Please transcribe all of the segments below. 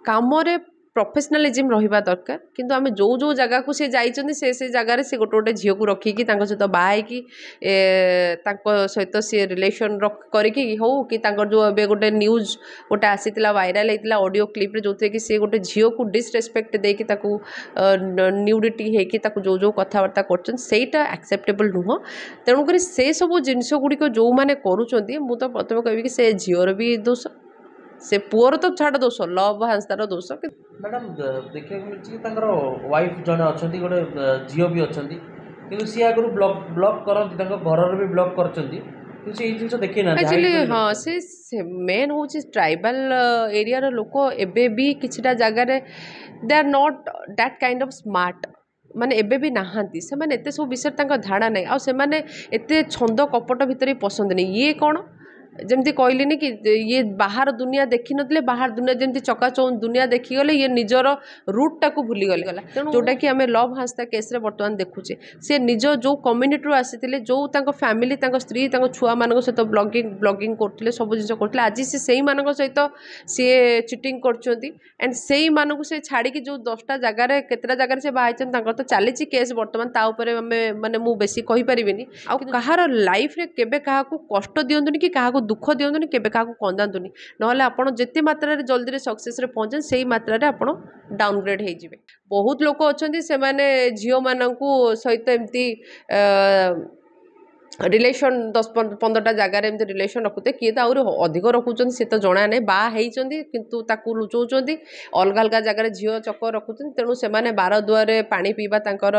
କାମରେ ପ୍ରଫେସନାଲିଜିମ୍ ରହିବା ଦରକାର କିନ୍ତୁ ଆମେ ଯେଉଁ ଜାଗାକୁ ସେ ଯାଇଛନ୍ତି ସେ ଜାଗାରେ ସେ ଗୋଟେ ଝିଅକୁ ରଖିକି ତାଙ୍କ ସହିତ ବାହା ହେଇକି ତାଙ୍କ ସହିତ ସିଏ ରିଲେସନ୍ କରିକି ହଉ କି ତାଙ୍କର ଯେଉଁ ଏବେ ଗୋଟେ ନ୍ୟୁଜ୍ ଗୋଟେ ଆସିଥିଲା ଭାଇରାଲ୍ ହେଇଥିଲା ଅଡ଼ିଓ କ୍ଲିପ୍ରେ ଯେଉଁଥିରେ କି ସେ ଗୋଟେ ଝିଅକୁ ଡିସରେସ୍ପେକ୍ଟ ଦେଇକି ତାକୁ ନ୍ୟୁଡ଼ିଟି ହେଇକି ତାକୁ ଯେଉଁ କଥାବାର୍ତ୍ତା କରୁଛନ୍ତି ସେଇଟା ଆକ୍ସେପ୍ଟେବଲ୍ ନୁହଁ। ତେଣୁକରି ସେସବୁ ଜିନିଷ ଗୁଡ଼ିକ ଯେଉଁମାନେ କରୁଛନ୍ତି ମୁଁ ତ ପ୍ରଥମେ କହିବି କି ସେ ଝିଅର ବି ଦୋଷ से पुअर तो छाड़ दोष लव हांसतार दोष मैडम देखा मिली वाइफ जड़े अच्छा गोटे झील भी अच्छा कि सी आगु ब्लॉक ब्लॉक करती घर भी ब्लॉक कर देखी ना एक्चुअली हाँ से मेन हूँ ट्राइबल एरिया लोक एवं भी किसी जगार they are not that kind of smart माने एबे भी नहांती से माने एते सब विषय तांका धारणा नहीं आ से माने एते छंद कपट भितर ही पसंद नहीं ये कौन जमती कहलिनी कि ये बाहर दुनिया देखी नथिले बाहर दुनिया जमती चकाचौंध दुनिया देखी गले ये निजर रूट टाकू भूली गला जोटा कि आम लव हांसता केस रे बर्तमान देखुचे से निज जो कम्युनिटी आसीथिले जो तांको फैमिली तांको स्त्री तांको छुआ मानक सहित ब्लॉगिंग करथिले सब जिनिस करथिले आज से सेही मानक सहित सी चिटिंग करछंती एंड सेही मानक से छाड़ी कि जो 10टा जगार केतरा जगार से बाहाइछन तांको तो चलीची केस बर्तमान ता ऊपर माने मु बेसी कहि परिबिनी आ कहार लाइफ रे केबे काहाकू कष्ट दियंतुनी कि काहाकू दुख दियंतुनी केबे काहाकू कंदांतुनी नहले आपण जेते मात्रा रे जल्दी रे सक्सेस रे पहुंचन सेही मात्रा रे आपण डाउनग्रेड हे जिवे। बहुत लोक अछंती से माने झियो माननकू सहित एमती रिलेशन 10-15टा जगार एमती रिलेशन रखुते किए तो आउरी अधिक रखुचंती से तो जणा नै बा हेइचंती किंतु ताकू लुचौचंती अलग अलग जगार झियो चक्कर रखुचंती तेणु से माने 12 दुआरे पानी पीबा तांकर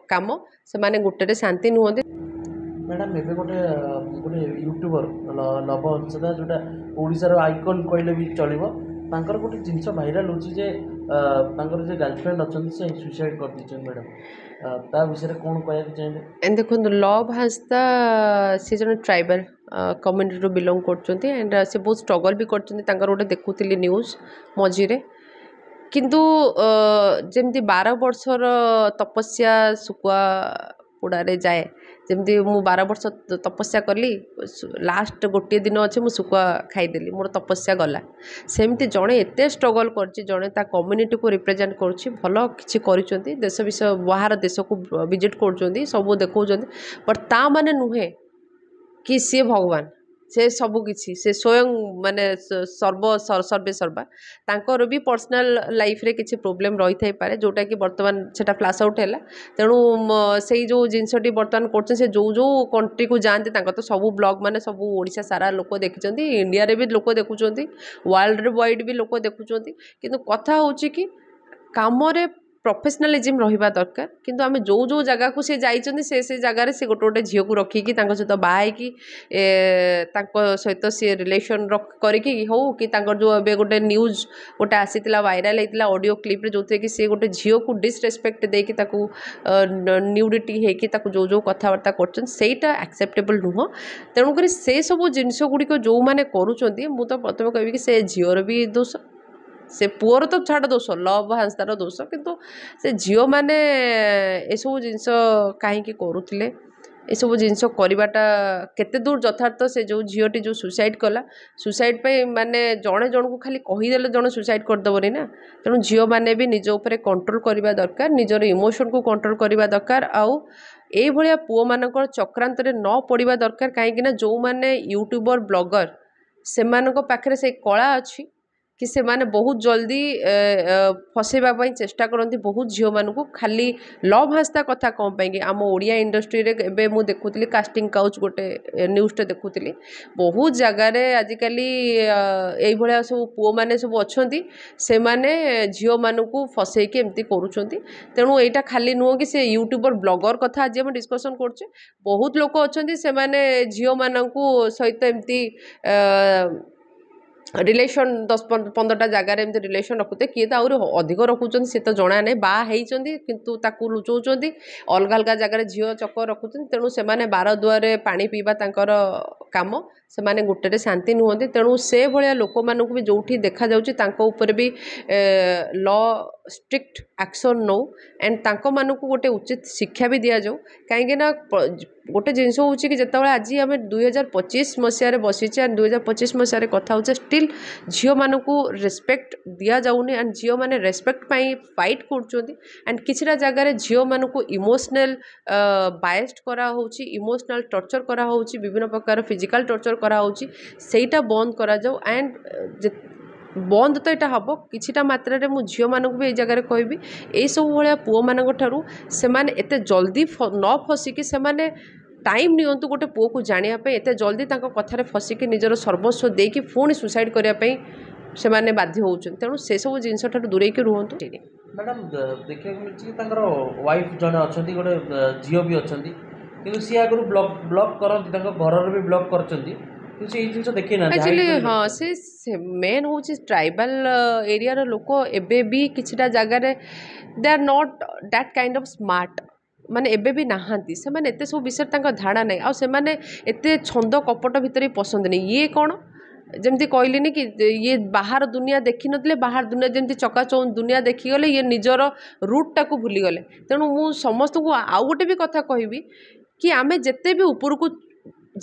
काम से माने गुटेरे शांति नुहंती। मैडम एबे गोटे गोटे यूट्यूबर लव अंशदा जोटा ओडिशार आइकन कहले भी चलिबो तांकर गोटे जिनस भाइराल होची जे तांकर जे गर्लफ्रेंड अछंती से सुसाइड कर दिछन मैडम ता विषय कोन कहया चाहिए एंड देखो लव हांसता से जन ट्राइबल कम्युनिटी रो बिलोंग करछंती एंड से बहुत स्ट्रगल भी करछंती तांकर गोटे देखुतिली न्यूज मझिरे किंतु जेमती 12 वर्षर तपस्या सुकुआ पुड़ारे जाए जमती मु 12 वर्ष तपस्या कली लास्ट गोटे दिन अच्छे मुझे शुकुआ खाईदेली मोर तपस्या गला सेमती जड़े एत स्ट्रगल कर जड़े ता कम्युनिटी को रिप्रेजेंट करुच्ची भल किसी कर देश विषय बाहर देश को विजिट कर सब देखा बट ता माने नुहे कि सी भगवान से सबू किसी से स्वयं माने सर्वे सर्वा तांकर भी पर्सनल लाइफ रे किसी प्रोब्लेम रही थाई पारे जोटा कि वर्तमान सेटा फ्लैश आउट है तेणु से जो जिनसटी बर्तमान कर जो कंट्री को जाते तो सब ब्लॉग माने सब ओडिशा सारा लोक देखुं इंडिया रे भी लोक देखुं वर्ल्ड वाइड भी लोक देखुं किंतु कथा होची कि कामरे प्रफेशनालिजिम रहिबा दरकार किंतु आमे जो जगह को से जाइछन्ती से जगार से गोटे झील को रखिकी सहित बाहाइकी सहित सी रिलेसन करिकी हो कि जो एबे गोटे न्यूज गोटे आसीथिला वायरल होइतिला ऑडियो क्लिप रे जोथे कि से गोटे झील को डिसरेस्पेक्ट देकी ताकू न्यूडिटी हेकी ताकू जो कथबार्ता करछन सेटा एक्सेप्टेबल नुह। तेणुकरी से सब जिनिस गुड़िक जो मैंने करुँच मु तो प्रथम कहबी कि से झीवर भी दोष से पुअर तो छाड़ दोष लव हांसतार दोष किंतु से झील मैंने एसबू जिनस कहीं करुले एसबू जिनस करवाटा केते दूर यथार्थ से जो झीलटी जो सुसाइड कला सुसाइड पे माने जड़े जन को खाली कहीदेले जड़े सुसाइड करदेवनी ना तेणु झील मैंने भी निज उपर कंट्रोल करवा दरकार निजर इमोशन को कंट्रोल करवा दरकार आउ ए भलिया पुओ मानकर चक्रांत रे न पड़िबा दरकार कहीं जो मैंने यूट्यूबर ब्लॉगर से पाखे से कला अच्छी कि से माने बहुत जल्दी फसेबा चेष्टा करती बहुत झील मानू खाली लव हांसता कथा कौन पाई आम ओडिया इंडस्ट्री रे एबे मु देखुली कास्टिंग काउच गोटे न्यूज़टे देखुली बहुत जगार आजिकल यही भाया सब पुओ मैंने सब अच्छा से माने झील मानू फसैकी एमती करुँच तेणु यहाँ खाली नुह कि से यूट्यूबर ब्लॉगर कथा आज आम डिस्कसन करछे बहुत लोक अच्छा से माने झील मानू सहित एमती रिलेशन 10-15टा जगार एमती रिलेशन रखुते किए तो आउरी अधिक रखुचंती से तो जणा नै बा हेइचंती किंतु ताकू लुचौचंती अलग अलग जगार झील चक्कर रखुचंती तेणु से माने 12 दुआरे पानी पीबा तांकर काम से माने गोटे शांति नुहति तेणु से भाया लोक मानू भी जो देखा जाऊँगी भी law strict action now and तांको मानू गोटे उचित शिक्षा भी दि जाऊ कहीं गोटे जिनस हूँ कि जिते आज आम 2025 मसीह बसीचे एंड 2025 मसीह कथा हो स्टिल झील मानू रेस्पेक्ट दि जाऊनी एंड झील मैंने रेस्पेक्ट पाई फाइट कर एंड किसी जगार झील मानू इमोशनल बायस्ड करा होची इमोशनल टर्चर करा होची विभिन्न प्रकार फिजिकल टर्चर करा होची सेटा बंद करा जाऊ एंड बंद तो यहाँ हम किछिटा मात्रा मुझे झील मानू भी जगह कहबी यही सब भाया पुओ मान ठारू से एत जल्दी न फसिकी से टाइम नियंतु गोटे पुओ को जानापी एत जल्दी कथार फसिकी निजर सर्वस्व देकी पुणी सुसाइड करने से माने बाध्य होउछन तेणु से सब जिनस ठार दूरे के रुहतु मैडम देखा मिली वाइफ जन अच्छा गोटे झील भी अच्छा कि सी आगु ब्लॉक करती घर भी ब्लॉक करछंती देखी ना एक्चुअली हाँ से मेन हूँ ट्राइबल एरिया लोक एबे भी किछिटा जगार they are not that kind of smart माने एबे भी नहांती से माने एते सब विषय तांका धारणा नहीं आ से माने एते छंद कपट भितर पसंद नहीं ये कौन जमती कहलिनी कि ये बाहर दुनिया देखी नथिले बाहर दुनिया जमती चकाचौंध दुनिया देखीगले ये निजर रूट टाक भूलीगले तेणु मु समस्त को आउ गोटे भी कथा कहबी कि आमे जेते भी ऊपर को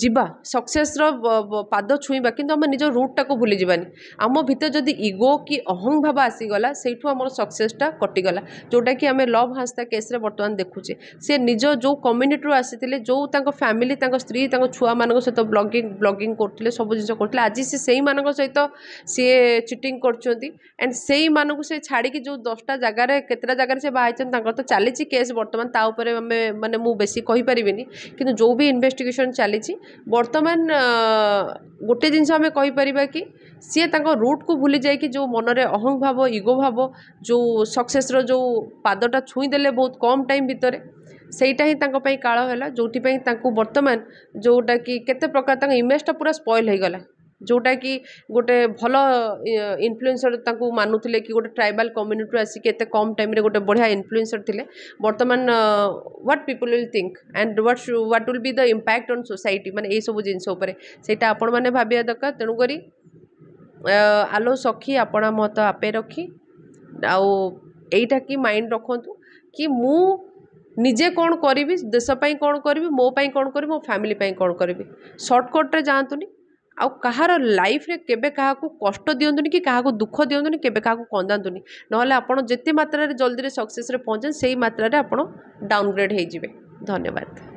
जीवा सक्सेस पाद छुईबा किंतु आम निज रूट टाक भूली जावानी आम भितर जदि इगो कि अहं भाव आसीगला से आम सक्सेसटा कटिगला जोटा कि आम लव हास्ता केस बर्तमान देखुचे सी निज जो कम्युनिटी आसी जो फैमिली स्त्री छुआ मान सहित ब्लॉगिंग करते सब जिन करते आज सी से सहित सी चिटिंग कर से मानक से छाड़ी जो 10टा जगार केतटा जगार से बाहर तो चली केस बर्तमान माने मु बेसी कहि परिबिनी किंतु जो भी इन्वेस्टिगेशन चली बर्तमान गोटे जिनस आम कहीपर कि सी रूट को भूली जाए जो मनरे अहं भाव इगो भाव जो सक्सेस जो पादटा छुईदेले बहुत कम टाइम भितर सेटा ही काल है जो बर्तमान जोटा कि केते प्रकार इमेजटा पूरा स्पॉइल हो गला जोटा कि गोटे भल इन्फ्लुएंसर मानुले कि गोटे ट्राइबल कम्युनिटी आसिक एत कम टाइम रे गोटे बढ़िया इन्फ्लुएंसर थिले बर्तमान what people will think and what will be the impact on society माने ए सब जिनस उपरे सेटा आपण माने भाबिया दरकार तेणु करी आलो सखी आपण मत आपे रखी आउ एटा कि माइंड रखंतु कि मु निजे कौन करी देशपाई कौन करी मो पाई कौन करी मो फैमिली पाई कौन करी सर्टकट रे जातुनी आउ कहार लाइफ रे केबे कहा कष्ट दियंतुनी कि कहा दुख दियंतुनी केबे कहा कंदातुनी नहले आपण जेते मात्रा रे जल्दी रे सक्सेस रे पहुंचन सेही मात्रा रे आपण डाउनग्रेड हे जिवे धन्यवाद।